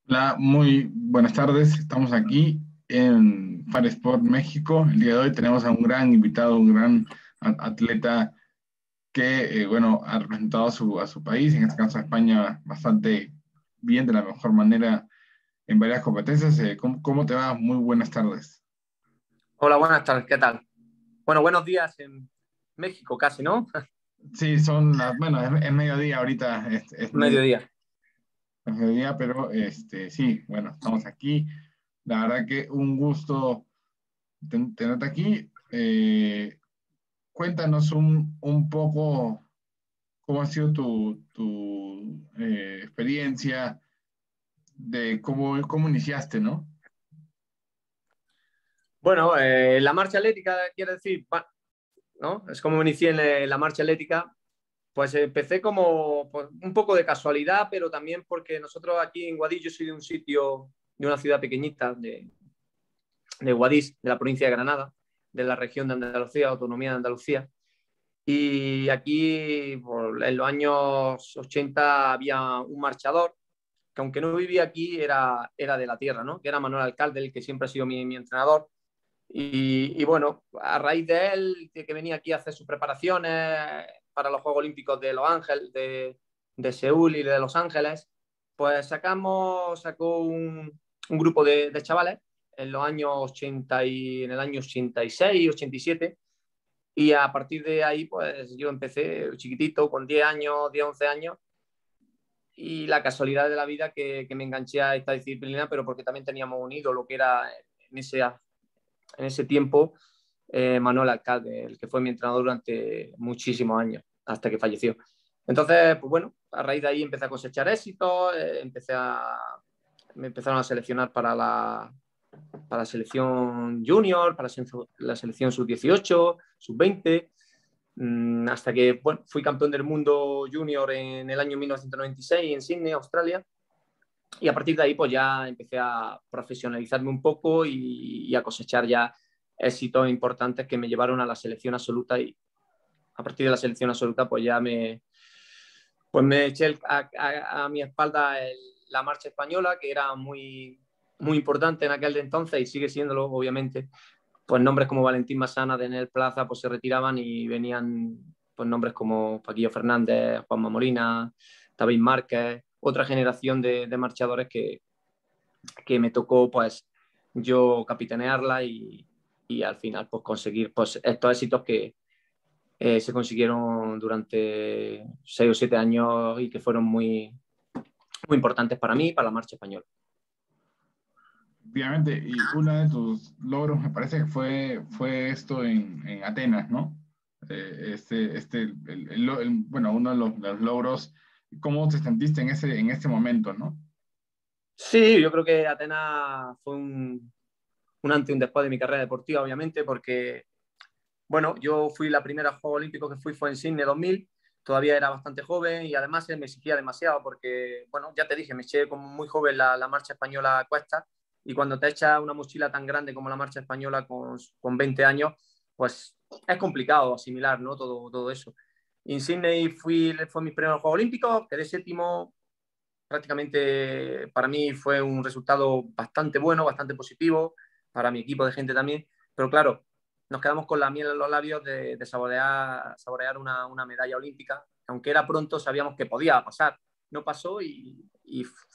Hola, muy buenas tardes. Estamos aquí en Far Sport México. El día de hoy tenemos a un gran invitado, un gran atleta que, bueno, ha representado a su país, en este caso a España, bastante bien, de la mejor manera en varias competencias. ¿Cómo te va? Muy buenas tardes. Hola, buenas tardes, ¿qué tal? Bueno, buenos días en México casi, ¿no? Sí, bueno, es mediodía ahorita, Mediodía. es mediodía, pero sí, bueno, estamos aquí. La verdad que un gusto tenerte aquí. Cuéntanos un poco cómo ha sido tu experiencia de cómo iniciaste, ¿no? Bueno, la marcha atlética, quiere decir, ¿no? Es como inicié en la marcha atlética. Pues empecé como pues, un poco de casualidad, pero también porque nosotros aquí en Guadix, yo soy de un sitio, de una ciudad pequeñita, de Guadix, de la provincia de Granada, de la región de Andalucía, Autonomía de Andalucía. Y aquí, en los años 80, había un marchador que aunque no vivía aquí, era de la tierra, ¿no? Que era Manuel Alcalde, el que siempre ha sido mi entrenador. Y bueno, a raíz de él, que venía aquí a hacer sus preparaciones para los Juegos Olímpicos de Los Ángeles, de Seúl y de Los Ángeles, pues sacó un grupo de chavales en los años 80 y en el año 86, 87. Y a partir de ahí, pues yo empecé chiquitito, con 10 años, 10, 11 años, y la casualidad de la vida que me enganché a esta disciplina, pero porque también teníamos un ídolo que era en ese tiempo Manuel Alcalde, el que fue mi entrenador durante muchísimos años, hasta que falleció. Entonces, pues bueno, a raíz de ahí empecé a cosechar éxitos, me empezaron a seleccionar para la selección junior, para la selección sub-18, sub-20, hasta que bueno, fui campeón del mundo junior en el año 1996 en Sydney, Australia. Y a partir de ahí pues ya empecé a profesionalizarme un poco y a cosechar ya éxitos importantes que me llevaron a la selección absoluta. Y a partir de la selección absoluta pues ya me eché a mi espalda la marcha española, que era muy, muy importante en aquel de entonces y sigue siéndolo, obviamente. Pues nombres como Valentín Masana, Denel Plaza, pues se retiraban y venían pues nombres como Paquillo Fernández, Juanma Molina, David Márquez, otra generación de marchadores que me tocó pues yo capitanearla y al final pues conseguir pues estos éxitos que se consiguieron durante 6 o 7 años y que fueron muy, muy importantes para mí y para la marcha española. Efectivamente, y uno de tus logros me parece que fue esto en Atenas, ¿no? Bueno, uno de los logros. ¿Cómo te sentiste en ese momento, no? Sí, yo creo que Atenas fue un antes y un después de mi carrera deportiva, obviamente, porque, bueno, yo fui la primera Juego Olímpico que fue en Sydney 2000, todavía era bastante joven y además me exigía demasiado porque, bueno, ya te dije, me eché como muy joven la marcha española a cuestas y cuando te echas una mochila tan grande como la marcha española con 20 años, pues es complicado asimilar, ¿no? Todo eso. Y en Sydney fue mis primeros Juegos Olímpicos, quedé séptimo, prácticamente para mí fue un resultado bastante bueno, bastante positivo, para mi equipo de gente también, pero claro, nos quedamos con la miel en los labios de saborear una medalla olímpica, aunque era pronto, sabíamos que podía pasar, no pasó y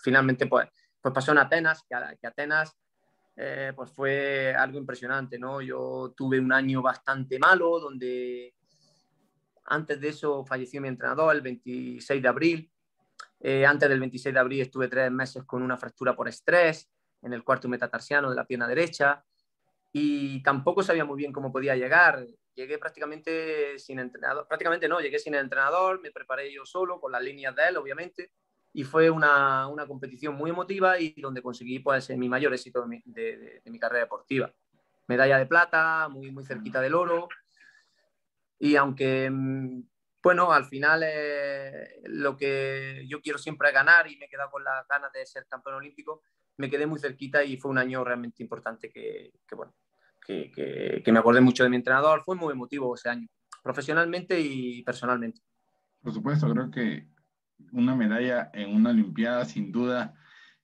finalmente pues pasó en Atenas, que Atenas pues fue algo impresionante, ¿no? Yo tuve un año bastante malo, donde antes de eso falleció mi entrenador el 26 de abril, antes del 26 de abril estuve 3 meses con una fractura por estrés en el cuarto metatarsiano de la pierna derecha y tampoco sabía muy bien cómo podía llegar. Llegué prácticamente sin entrenador, prácticamente no, llegué sin el entrenador, me preparé yo solo con las líneas de él, obviamente, y fue una competición muy emotiva y donde conseguí pues mi mayor éxito de mi carrera deportiva. Medalla de plata, muy, muy cerquita del oro, y aunque, bueno, al final lo que yo quiero siempre es ganar y me he quedado con las ganas de ser campeón olímpico, me quedé muy cerquita y fue un año realmente importante bueno, que me acordé mucho de mi entrenador. Fue muy emotivo ese año, profesionalmente y personalmente. Por supuesto, creo que una medalla en una Olimpiada, sin duda,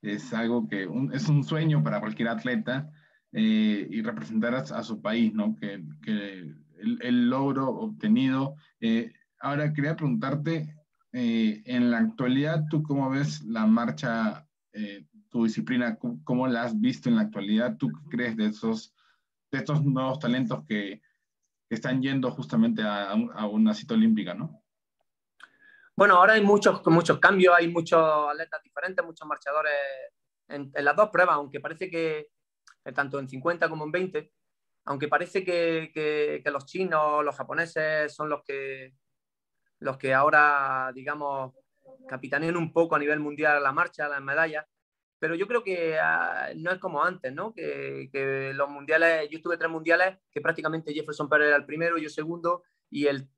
es algo que es un sueño para cualquier atleta, y representar a su país, ¿no? Que el logro obtenido. Ahora quería preguntarte, en la actualidad, ¿tú cómo ves la marcha, tu disciplina, cómo la has visto en la actualidad? ¿Tú qué crees de estos nuevos talentos que están yendo justamente a una cita olímpica, ¿no? Bueno, ahora hay muchos cambios, hay muchos atletas diferentes, muchos marchadores en las dos pruebas, aunque parece que tanto en 50 como en 20, aunque parece que los chinos, los japoneses son los que ahora, digamos, capitanean un poco a nivel mundial la marcha, las medallas, pero yo creo que no es como antes, ¿no? Que los mundiales, yo estuve 3 mundiales, que prácticamente Jefferson Pérez era el primero, yo segundo, y el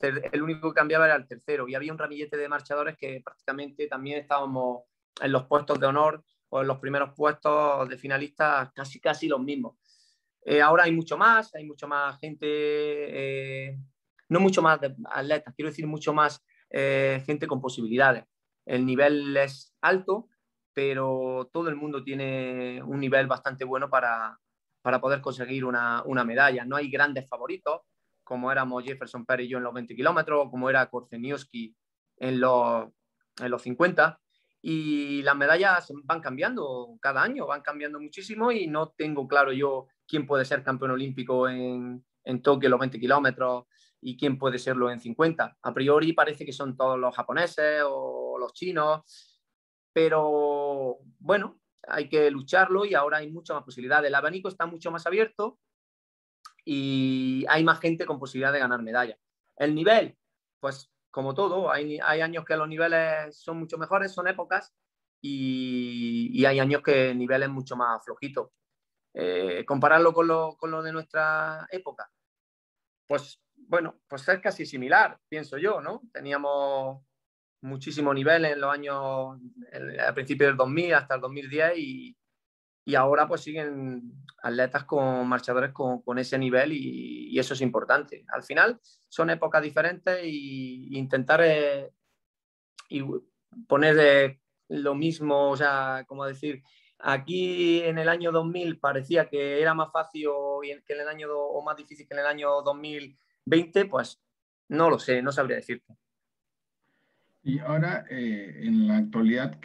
único que cambiaba era el tercero, y había un ramillete de marchadores que prácticamente también estábamos en los puestos de honor o en los primeros puestos de finalistas, casi los mismos. Ahora hay mucho más gente, no mucho más de atletas, quiero decir mucho más gente con posibilidades. El nivel es alto, pero todo el mundo tiene un nivel bastante bueno para poder conseguir una medalla. No hay grandes favoritos, como éramos Jefferson Pérez y yo en los 20 kilómetros, como era Korzeniowski en los 50. Y las medallas van cambiando cada año, van cambiando muchísimo y no tengo claro yo quién puede ser campeón olímpico en Tokio en los 20 kilómetros y quién puede serlo en 50. A priori parece que son todos los japoneses o los chinos, pero bueno, hay que lucharlo y ahora hay muchas más posibilidades. El abanico está mucho más abierto y hay más gente con posibilidad de ganar medallas. El nivel, pues como todo, hay años que los niveles son mucho mejores, son épocas, y hay años que el nivel es mucho más flojito. Compararlo con lo de nuestra época, pues bueno, pues es casi similar, pienso yo, ¿no? Teníamos muchísimo nivel en los años, al principio del 2000 hasta el 2010 y ahora pues siguen atletas con marchadores con ese nivel y eso es importante. Al final son épocas diferentes y intentar y poner lo mismo, o sea, como decir, aquí en el año 2000 parecía que era más fácil que en el año o más difícil que en el año 2020, pues no lo sé, no sabría decirte. Y ahora, en la actualidad,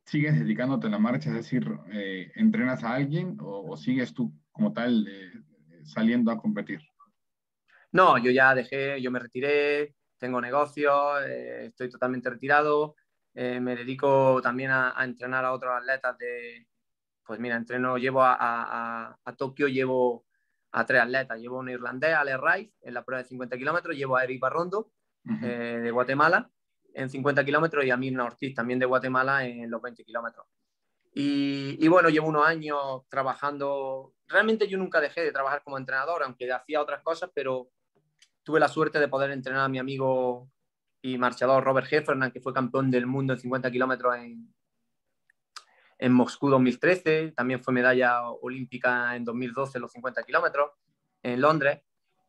¿sigues dedicándote a la marcha? Es decir, ¿entrenas a alguien o sigues tú como tal, saliendo a competir? No, yo ya dejé, yo me retiré, tengo negocios, estoy totalmente retirado, me dedico también a entrenar a otros atletas pues mira, entreno, llevo a Tokio, llevo a 3 atletas, llevo a un irlandés, Ale Rice, en la prueba de 50 kilómetros, llevo a Eric Barrondo, Ujú. de Guatemala, en 50 kilómetros, y a Mirna Ortiz, también de Guatemala, en los 20 kilómetros. Y bueno, llevo unos años trabajando, realmente yo nunca dejé de trabajar como entrenador, aunque hacía otras cosas, pero tuve la suerte de poder entrenar a mi amigo y marchador Robert Heffernan, que fue campeón del mundo en 50 kilómetros en Moscú 2013, también fue medalla olímpica en 2012 en los 50 kilómetros en Londres,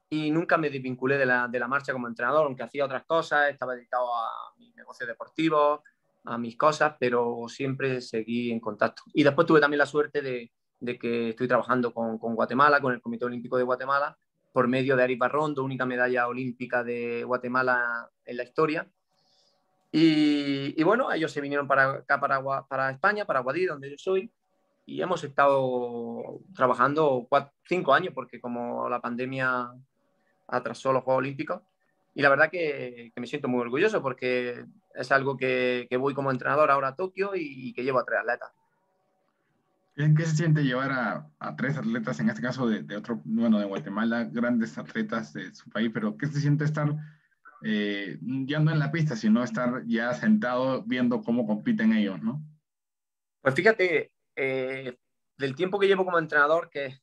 y nunca me desvinculé de la marcha como entrenador, aunque hacía otras cosas, estaba dedicado a mis negocios deportivos, a mis cosas, pero siempre seguí en contacto. Y después tuve también la suerte de que estoy trabajando con Guatemala, con el Comité Olímpico de Guatemala, por medio de Ari Barrondo, única medalla olímpica de Guatemala en la historia. Y bueno, ellos se vinieron para acá, para España, para Guadí, donde yo soy, y hemos estado trabajando 5 años, porque como la pandemia atrasó los Juegos Olímpicos, y la verdad que me siento muy orgulloso porque es algo que voy como entrenador ahora a Tokio y que llevo a 3 atletas. ¿Qué se siente llevar a tres atletas, en este caso de otro, bueno, de Guatemala, grandes atletas de su país, pero qué se siente estar, ya no en la pista, sino estar ya sentado viendo cómo compiten ellos, ¿no? Pues fíjate, del tiempo que llevo como entrenador, que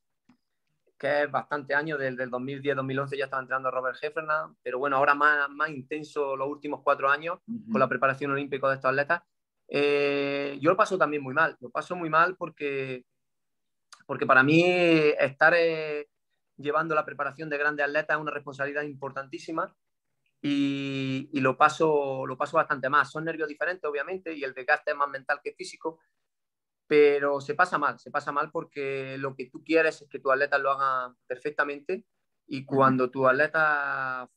es bastante años, desde el 2010-2011 ya estaba entrenando a Robert Heffernan, pero bueno, ahora más intenso los últimos 4 años con Ujú. la preparación olímpica de estos atletas. Yo lo paso también muy mal, lo paso muy mal porque para mí estar llevando la preparación de grandes atletas es una responsabilidad importantísima y lo paso bastante más. Son nervios diferentes, obviamente, y el desgaste es más mental que físico, pero se pasa mal porque lo que tú quieres es que tu atleta lo haga perfectamente y cuando tu atleta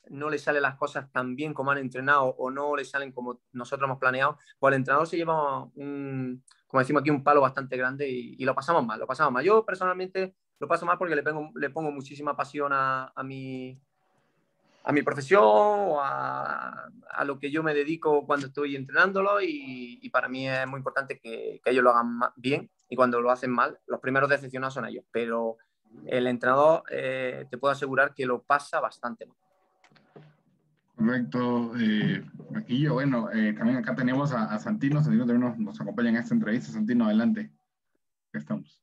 no le salen las cosas tan bien como han entrenado o no le salen como nosotros hemos planeado, pues el entrenador se lleva como decimos aquí, un palo bastante grande y lo pasamos mal, lo pasamos mal. Yo personalmente lo paso mal porque le pongo muchísima pasión a mi profesión o a lo que yo me dedico cuando estoy entrenándolo y para mí es muy importante que ellos lo hagan bien y cuando lo hacen mal, los primeros decepcionados son ellos, pero el entrenador te puedo asegurar que lo pasa bastante mal. Correcto, Paquillo. Bueno, también acá tenemos a Santino. Santino también nos acompaña en esta entrevista. Santino, adelante. Acá estamos.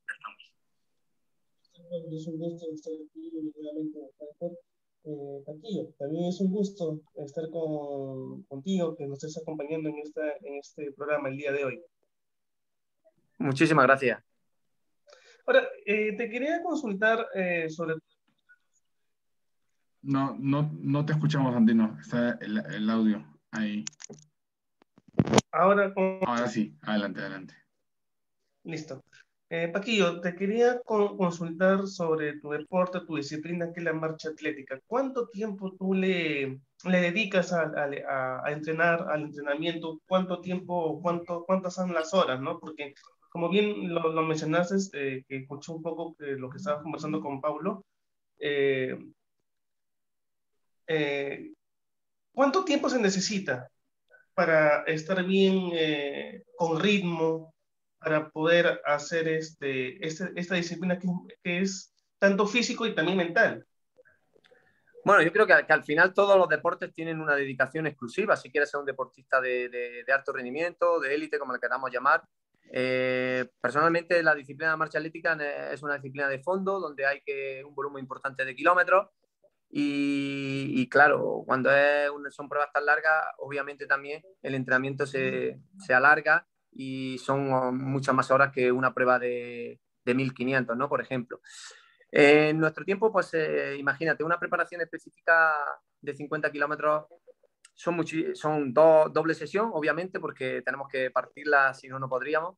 Es un gusto estar aquí nuevamente en Frankfurt. Paquillo, también es un gusto estar contigo, que nos estés acompañando en este programa el día de hoy. Muchísimas gracias. Ahora, te quería consultar sobre... No te escuchamos, Santino. Está el audio ahí. Ahora Sí, adelante, adelante. Listo. Paquillo, te quería consultar sobre tu deporte, tu disciplina, que es la marcha atlética. ¿Cuánto tiempo tú le dedicas a entrenar, al entrenamiento? ¿Cuánto tiempo, cuántas son las horas, no? Porque, como bien lo mencionaste, que escuché un poco lo que estabas conversando con Pablo, eh, eh, ¿cuánto tiempo se necesita para estar bien con ritmo, para poder hacer esta disciplina que es tanto físico y también mental? Bueno, yo creo que al final todos los deportes tienen una dedicación exclusiva. Si quieres ser un deportista de alto rendimiento, de élite, como le queramos llamar. Personalmente, la disciplina de marcha atlética es una disciplina de fondo donde hay un volumen importante de kilómetros. Y claro, cuando son pruebas tan largas, obviamente también el entrenamiento se alarga y son muchas más horas que una prueba de 1500, ¿no? Por ejemplo. En nuestro tiempo, pues imagínate, una preparación específica de 50 kilómetros son doble sesión, obviamente, porque tenemos que partirla, si no, no podríamos.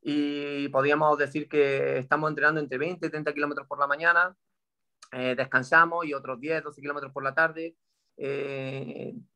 Y podríamos decir que estamos entrenando entre 20 y 30 kilómetros por la mañana, descansamos y otros 10, 12 kilómetros por la tarde.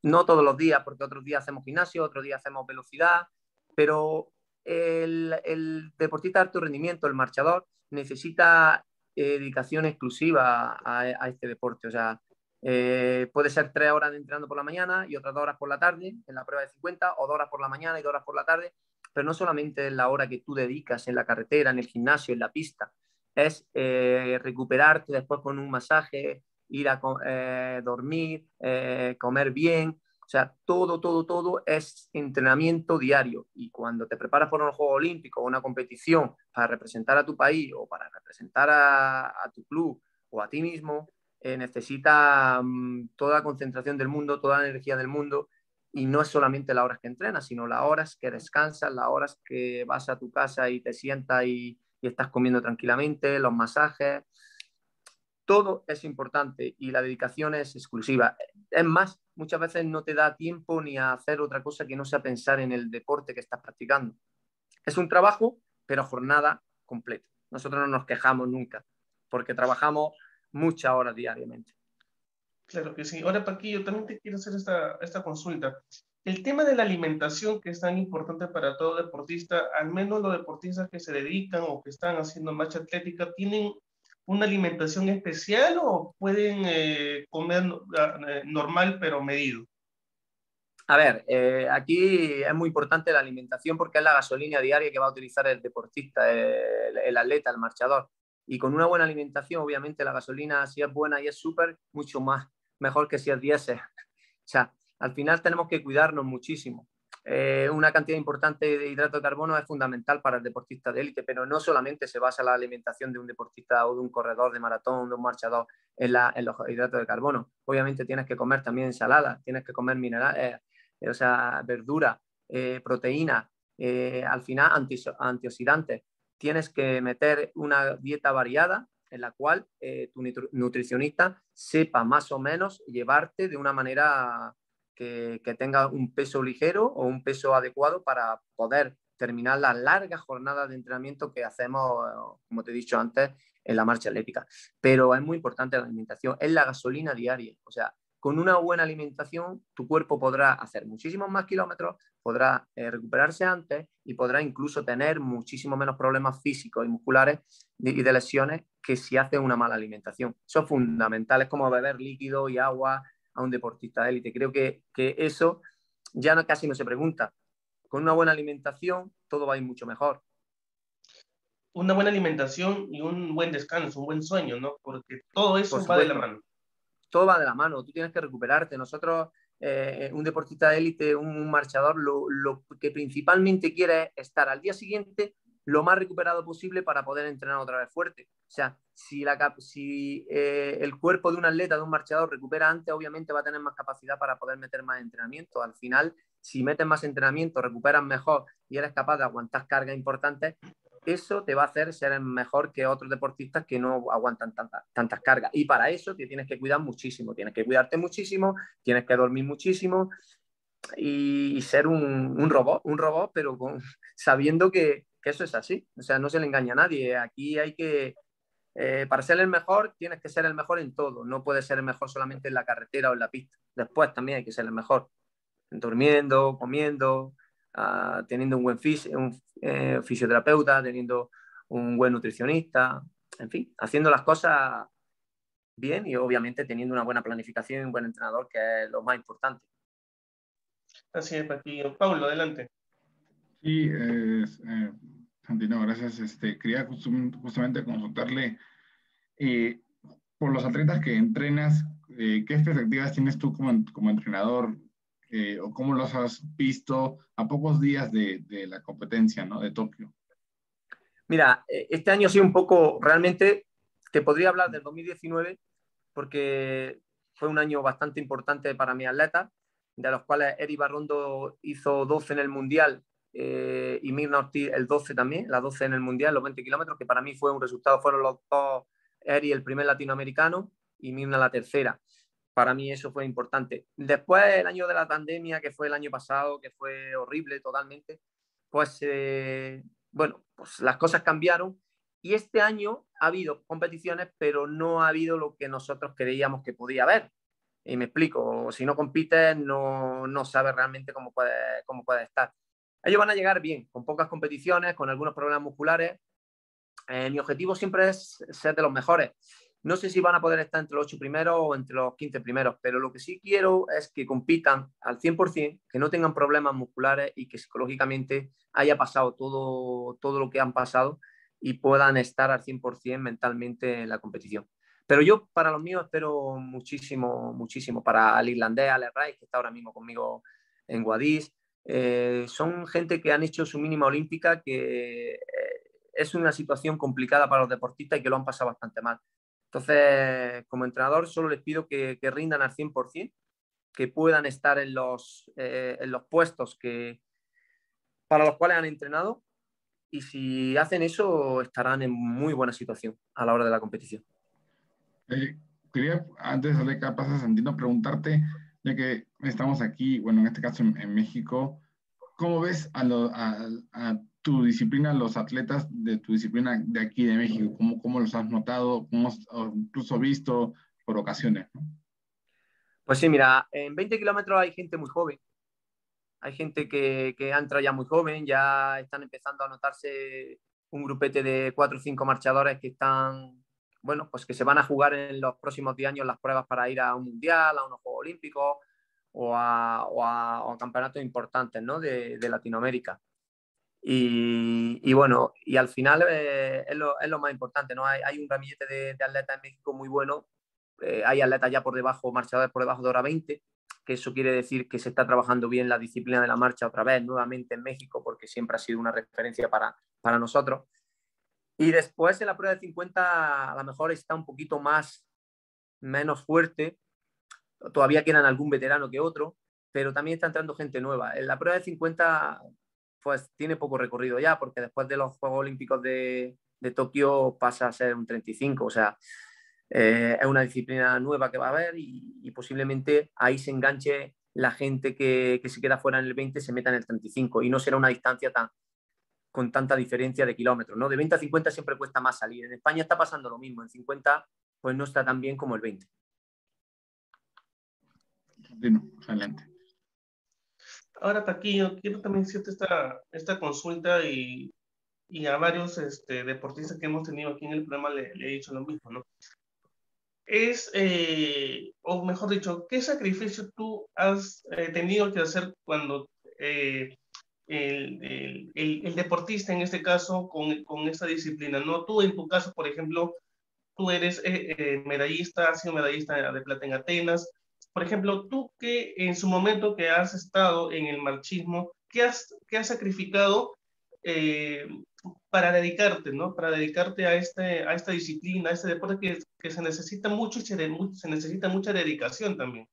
No todos los días, porque otros días hacemos gimnasio, otros días hacemos velocidad, pero el deportista de alto rendimiento, el marchador, necesita dedicación exclusiva a este deporte. O sea, puede ser 3 horas entrenando por la mañana y otras 2 horas por la tarde en la prueba de 50, o 2 horas por la mañana y 2 horas por la tarde, pero no solamente es la hora que tú dedicas en la carretera, en el gimnasio, en la pista, es recuperarte después con un masaje, ir a dormir, comer bien. O sea, todo es entrenamiento diario. Y cuando te preparas por un juego olímpico o una competición para representar a tu país o para representar a tu club o a ti mismo, necesita toda la concentración del mundo, toda la energía del mundo. Y no es solamente las horas que entrenas, sino las horas que descansas, las horas que vas a tu casa y te sientas y estás comiendo tranquilamente, los masajes. Todo es importante y la dedicación es exclusiva. Es más, muchas veces no te da tiempo ni a hacer otra cosa que no sea pensar en el deporte que estás practicando. Es un trabajo, pero jornada completa. Nosotros no nos quejamos nunca porque trabajamos muchas horas diariamente. Claro que sí. Ahora, Paquillo, también te quiero hacer esta consulta. El tema de la alimentación, que es tan importante para todo deportista, al menos los deportistas que se dedican o que están haciendo marcha atlética, ¿tienen una alimentación especial o pueden comer normal pero medido? A ver, aquí es muy importante la alimentación porque es la gasolina diaria que va a utilizar el deportista, el atleta, el marchador. Y con una buena alimentación, obviamente la gasolina, si es buena y es súper, mucho más mejor que si es diésel. O sea, al final tenemos que cuidarnos muchísimo. Una cantidad importante de hidrato de carbono es fundamental para el deportista de élite, pero no solamente se basa la alimentación de un deportista o de un corredor de maratón, de un marchador en los hidratos de carbono. Obviamente tienes que comer también ensalada, tienes que comer minerales, o sea, verdura, proteína, al final antioxidantes. Tienes que meter una dieta variada en la cual tu nutricionista sepa más o menos llevarte de una manera que tenga un peso ligero o un peso adecuado para poder terminar las largas jornadas de entrenamiento que hacemos, como te he dicho antes, en la marcha atlética. Pero es muy importante la alimentación, es la gasolina diaria. O sea, con una buena alimentación tu cuerpo podrá hacer muchísimos más kilómetros, podrá recuperarse antes y podrá incluso tener muchísimos menos problemas físicos y musculares y de lesiones que si hace una mala alimentación. Eso es fundamental, es como beber líquido y agua a un deportista de élite. Creo que eso ya casi no se pregunta. Con una buena alimentación todo va a ir mucho mejor. Una buena alimentación y un buen descanso, un buen sueño, ¿no? Porque todo Por eso va de la supuesto, mano. todo va de la mano, tú tienes que recuperarte. Nosotros, un deportista de élite, un marchador, lo que principalmente quiere es estar al día siguiente lo más recuperado posible para poder entrenar otra vez fuerte. O sea, si el cuerpo de un atleta, de un marchador, recupera antes, obviamente va a tener más capacidad para poder meter más entrenamiento. Al final, si metes más entrenamiento, recuperas mejor y eres capaz de aguantar cargas importantes, eso te va a hacer ser mejor que otros deportistas que no aguantan tantas cargas. Y para eso te tienes que cuidar muchísimo, tienes que cuidarte muchísimo, tienes que dormir muchísimo y ser un robot, pero sabiendo que eso es así. O sea, no se le engaña a nadie. Aquí hay que, para ser el mejor, tienes que ser el mejor en todo. No puedes ser el mejor solamente en la carretera o en la pista. Después también hay que ser el mejor. Durmiendo, comiendo, teniendo un buen fisioterapeuta, teniendo un buen nutricionista, en fin, haciendo las cosas bien y obviamente teniendo una buena planificación y un buen entrenador, que es lo más importante. Así es, Paquillo. Pablo, adelante. Sí, Santino, gracias. Quería justamente consultarle eh, por los atletas que entrenas, ¿qué expectativas tienes tú como entrenador o cómo los has visto a pocos días de la competencia, ¿no? De Tokio? Mira, este año ha sido un poco, realmente, te podría hablar del 2019 porque fue un año bastante importante para mis atletas, de los cuales Eri Barrondo hizo 12 en el Mundial y Mirna Ortiz el 12 también, la 12 en el Mundial, los 20 kilómetros, que para mí fue un resultado, fueron los dos, Eri el primer latinoamericano y Mirna la tercera. Para mí eso fue importante. Después, el año de la pandemia, que fue el año pasado, que fue horrible totalmente, pues bueno, pues las cosas cambiaron y este año ha habido competiciones, pero no ha habido lo que nosotros creíamos que podía haber. Y me explico, si no compites, no sabes realmente cómo puede estar. Ellos van a llegar bien, con pocas competiciones, con algunos problemas musculares. Mi objetivo siempre es ser de los mejores. No sé si van a poder estar entre los 8 primeros o entre los 15 primeros, pero lo que sí quiero es que compitan al 100%, que no tengan problemas musculares y que psicológicamente haya pasado todo lo que han pasado y puedan estar al 100% mentalmente en la competición. Pero yo para los míos espero muchísimo, muchísimo. Para el irlandés, Alex Rice, que está ahora mismo conmigo en Guadix, son gente que han hecho su mínima olímpica, que es una situación complicada para los deportistas y que lo han pasado bastante mal. Entonces, como entrenador, solo les pido que rindan al 100%, que puedan estar en los puestos para los cuales han entrenado y si hacen eso estarán en muy buena situación a la hora de la competición. Quería, antes de darle capaz a Santino, preguntarte, ya que estamos aquí, bueno, en este caso en México, ¿cómo ves a tu disciplina, los atletas de tu disciplina de aquí de México? ¿Cómo los has notado? ¿Cómo has incluso visto por ocasiones, ¿no? Pues sí, mira, en 20 kilómetros hay gente muy joven. Hay gente que ha entrado ya muy joven, ya están empezando a notarse un grupete de 4 o 5 marchadores que están, bueno, pues que se van a jugar en los próximos 10 años las pruebas para ir a un mundial, a unos Juegos Olímpicos o a campeonatos importantes, ¿no? de Latinoamérica. Y bueno, y al final es lo más importante, ¿no? Hay un ramillete de atletas en México muy bueno. Hay atletas ya por debajo, marchadores por debajo de hora 20, que eso quiere decir que se está trabajando bien la disciplina de la marcha otra vez, nuevamente en México, porque siempre ha sido una referencia para nosotros. Y después en la prueba de 50 a lo mejor está un poquito menos fuerte, todavía quedan algún veterano que otro, pero también está entrando gente nueva. En la prueba de 50 pues tiene poco recorrido ya, porque después de los Juegos Olímpicos de Tokio pasa a ser un 35, o sea, es una disciplina nueva que va a haber y posiblemente ahí se enganche la gente que se queda fuera en el 20, se meta en el 35 y no será una distancia con tanta diferencia de kilómetros, ¿no? De 20 a 50 siempre cuesta más salir. En España está pasando lo mismo, en 50 pues no está tan bien como el 20. Excelente. Ahora, Paquillo, quiero también hacerte esta consulta y a varios deportistas que hemos tenido aquí en el programa le he dicho lo mismo, ¿no? O mejor dicho, ¿qué sacrificio tú has tenido que hacer cuando el deportista, en este caso, con esta disciplina, ¿no? Tú, en tu caso, por ejemplo, tú eres medallista, has sido medallista de plata en Atenas. Por ejemplo, tú que en su momento que has estado en el marchismo, ¿qué has sacrificado eh, para dedicarte, ¿no? Para dedicarte a esta disciplina, a este deporte que se necesita mucho y se necesita mucha dedicación también.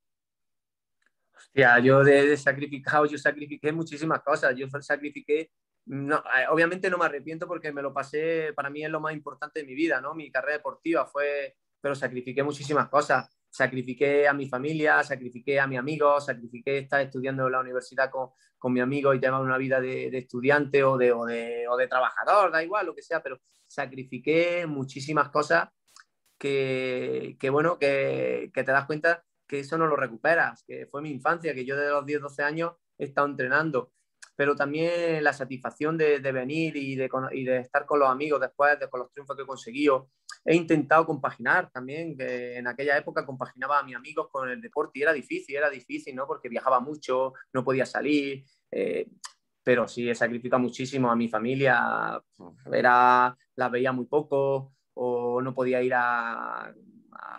Hostia, yo de sacrificado, yo sacrifiqué muchísimas cosas. Yo sacrifiqué, no, obviamente no me arrepiento porque me lo pasé, para mí es lo más importante de mi vida, ¿no? Mi carrera deportiva fue, pero sacrifiqué muchísimas cosas. Sacrifiqué a mi familia, sacrifiqué a mis amigos, sacrifiqué estar estudiando en la universidad con mi amigo y llevar una vida de estudiante o de trabajador, da igual, lo que sea, pero sacrifiqué muchísimas cosas bueno, que te das cuenta que eso no lo recuperas, que fue mi infancia, que yo desde los 10, 12 años he estado entrenando, pero también la satisfacción de venir y de estar con los amigos después, con los triunfos que he conseguido. He intentado compaginar también, que en aquella época compaginaba a mis amigos con el deporte y era difícil, ¿no? Porque viajaba mucho, no podía salir, pero sí, he sacrificado muchísimo a mi familia, las veía muy poco, o no podía ir a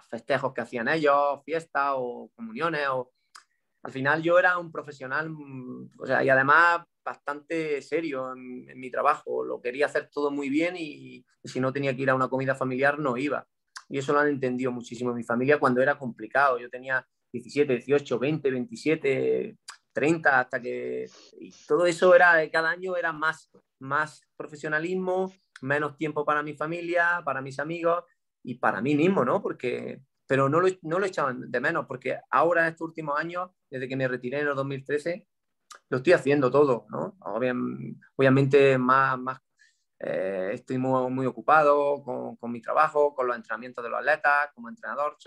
festejos que hacían ellos, fiestas o comuniones. Al final yo era un profesional, o sea, y además bastante serio en mi trabajo. Lo quería hacer todo muy bien y si no tenía que ir a una comida familiar no iba. Y eso lo han entendido muchísimo mi familia cuando era complicado. Yo tenía 17, 18, 20, 27, 30, hasta que... Y todo eso era, cada año era más profesionalismo, menos tiempo para mi familia, para mis amigos y para mí mismo, ¿no? Porque, pero no lo echaban de menos, porque ahora, estos últimos años, desde que me retiré en el 2013, lo estoy haciendo todo, ¿no? Obviamente estoy muy ocupado con mi trabajo, con los entrenamientos de los atletas, como entrenador,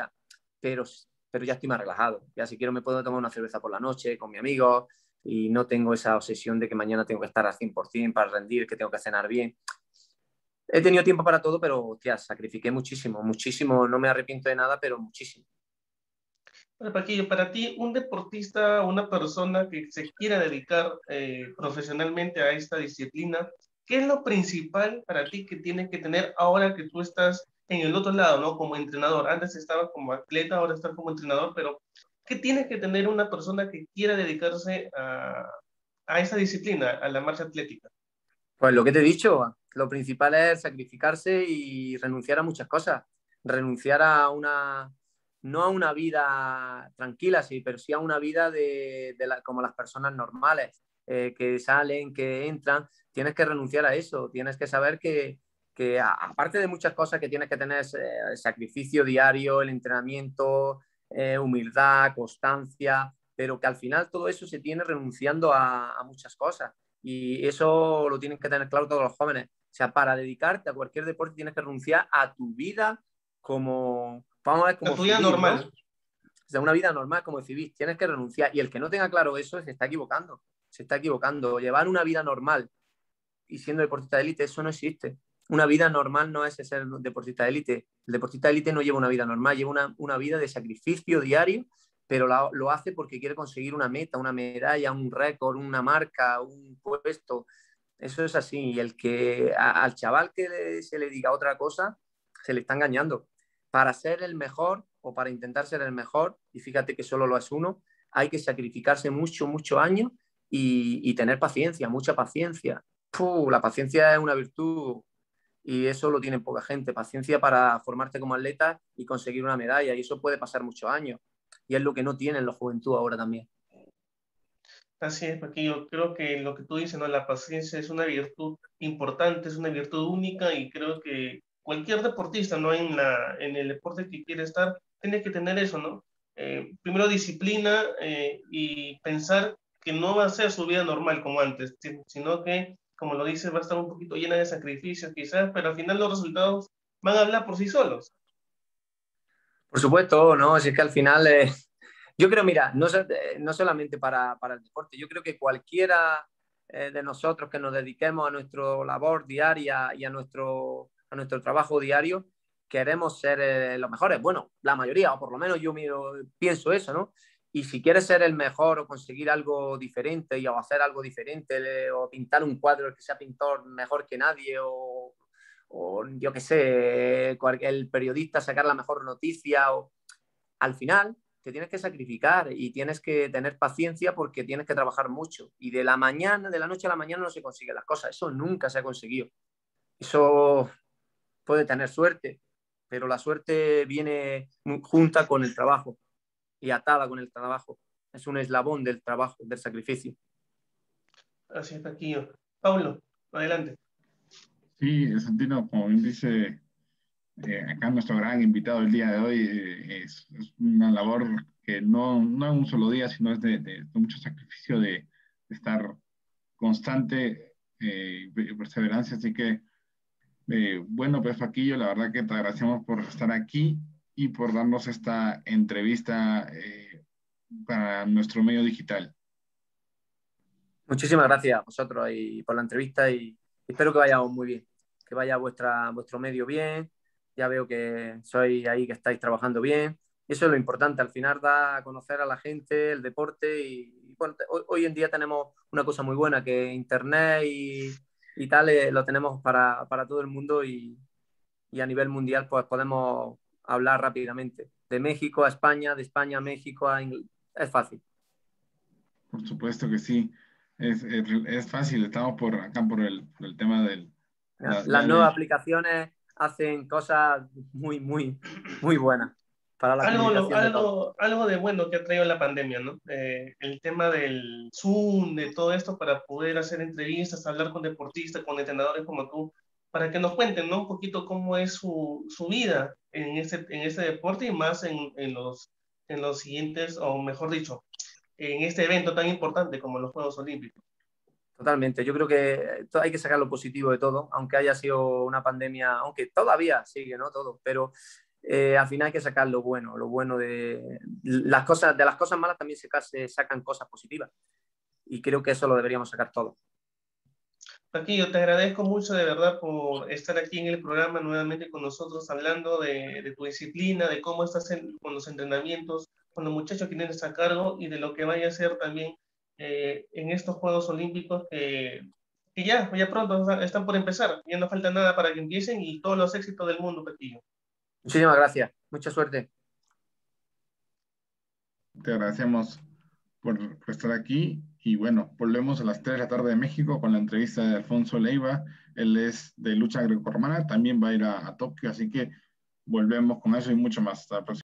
pero, pero ya estoy más relajado. Ya si quiero me puedo tomar una cerveza por la noche con mi amigo y no tengo esa obsesión de que mañana tengo que estar al 100% para rendir, que tengo que cenar bien. He tenido tiempo para todo, pero, hostia, sacrifiqué muchísimo, muchísimo. No me arrepiento de nada, pero muchísimo. Bueno, Paquillo, para ti, un deportista, una persona que se quiera dedicar profesionalmente a esta disciplina, ¿qué es lo principal para ti que tiene que tener ahora que tú estás en el otro lado, ¿no? Como entrenador. Antes estaba como atleta, ahora estás como entrenador, pero ¿qué tiene que tener una persona que quiera dedicarse a esta disciplina, a la marcha atlética? Pues lo que te he dicho, lo principal es sacrificarse y renunciar a muchas cosas. Renunciar no a una vida tranquila, sí, pero sí a una vida como las personas normales, que salen, que entran. Tienes que renunciar a eso, tienes que saber que aparte de muchas cosas que tienes que tener, el sacrificio diario, el entrenamiento, humildad, constancia, pero que al final todo eso se tiene renunciando a muchas cosas. Y eso lo tienen que tener claro todos los jóvenes. O sea, para dedicarte a cualquier deporte tienes que renunciar a tu vida vamos a ver, La como tuya civil, ¿no? normal. O sea, una vida normal como civil, tienes que renunciar. Y el que no tenga claro eso se está equivocando. Se está equivocando. Llevar una vida normal y siendo deportista de élite, eso no existe. Una vida normal no es ser deportista de élite. El deportista de élite no lleva una vida normal, lleva una vida de sacrificio diario, pero lo hace porque quiere conseguir una meta, una medalla, un récord, una marca, un puesto. Eso es así. Y al chaval que se le diga otra cosa, se le está engañando. Para ser el mejor o para intentar ser el mejor, y fíjate que solo lo es uno, hay que sacrificarse muchos años y tener paciencia, mucha paciencia. La paciencia es una virtud y eso lo tiene poca gente. Paciencia para formarte como atleta y conseguir una medalla. Y eso puede pasar muchos años. Y es lo que no tienen la juventud ahora también. Así es, porque yo creo que lo que tú dices, ¿no? La paciencia es una virtud importante, es una virtud única y creo que cualquier deportista, ¿no? En el deporte que quiere estar, tiene que tener eso, ¿no? Primero disciplina y pensar que no va a ser su vida normal como antes, sino que como lo dices, va a estar un poquito llena de sacrificios quizás, pero al final los resultados van a hablar por sí solos. Por supuesto, ¿no? Si es que al final, yo creo, mira, no solamente para el deporte, yo creo que cualquiera de nosotros que nos dediquemos a nuestra labor diaria y a nuestro trabajo diario, queremos ser los mejores. Bueno, la mayoría, o por lo menos yo pienso eso, ¿no? Y si quieres ser el mejor o conseguir algo diferente o hacer algo diferente o pintar un cuadro, el que sea pintor mejor que nadie o yo qué sé, el periodista sacar la mejor noticia, al final te tienes que sacrificar y tienes que tener paciencia porque tienes que trabajar mucho. Y de la noche a la mañana no se consiguen las cosas, eso nunca se ha conseguido. Eso puede tener suerte, pero la suerte viene junta con el trabajo y atada con el trabajo. Es un eslabón del trabajo, del sacrificio. Así es, Paquillo. Paulo, adelante. Sí, Santino, como bien dice acá nuestro gran invitado el día de hoy, es una labor que no en un solo día, sino es de mucho sacrificio, de estar constante y perseverancia. Así que, bueno, pues Paquillo, la verdad que te agradecemos por estar aquí y por darnos esta entrevista para nuestro medio digital. Muchísimas gracias a vosotros y por la entrevista y espero que vaya muy bien, que vaya vuestro medio bien. Ya veo que sois ahí, que estáis trabajando bien. Y eso es lo importante, al final da a conocer a la gente el deporte y bueno, hoy en día tenemos una cosa muy buena, que Internet y tal lo tenemos para todo el mundo y a nivel mundial pues podemos hablar rápidamente. De México a España, de España a México a Inglaterra. Es fácil. Por supuesto que sí, es fácil, estamos por acá por el tema del... Las nuevas aplicaciones hacen cosas muy buenas para la comunicación de todos. Algo de bueno que ha traído la pandemia, ¿no? El tema del Zoom, de todo esto para poder hacer entrevistas, hablar con deportistas, con entrenadores como tú, para que nos cuenten, ¿no? Un poquito cómo es su vida en ese deporte y más en los siguientes, o mejor dicho, en este evento tan importante como los Juegos Olímpicos. Totalmente. Yo creo que hay que sacar lo positivo de todo, aunque haya sido una pandemia, aunque todavía sigue, ¿no? Todo, pero al final hay que sacar lo bueno de las cosas malas también se sacan cosas positivas. Y creo que eso lo deberíamos sacar todo. Paquillo, te agradezco mucho de verdad por estar aquí en el programa nuevamente con nosotros hablando de tu disciplina, de cómo estás con los entrenamientos, con los muchachos que tienes a cargo y de lo que vaya a ser también en estos Juegos Olímpicos que ya pronto están por empezar. Ya no falta nada para que empiecen y todos los éxitos del mundo, Paquillo. Muchísimas gracias. Mucha suerte. Te agradecemos por estar aquí y bueno, volvemos a las 3 de la tarde de México con la entrevista de Alfonso Leiva. Él es de lucha grecorromana, también va a ir a Tokio, así que volvemos con eso y mucho más. Hasta la próxima.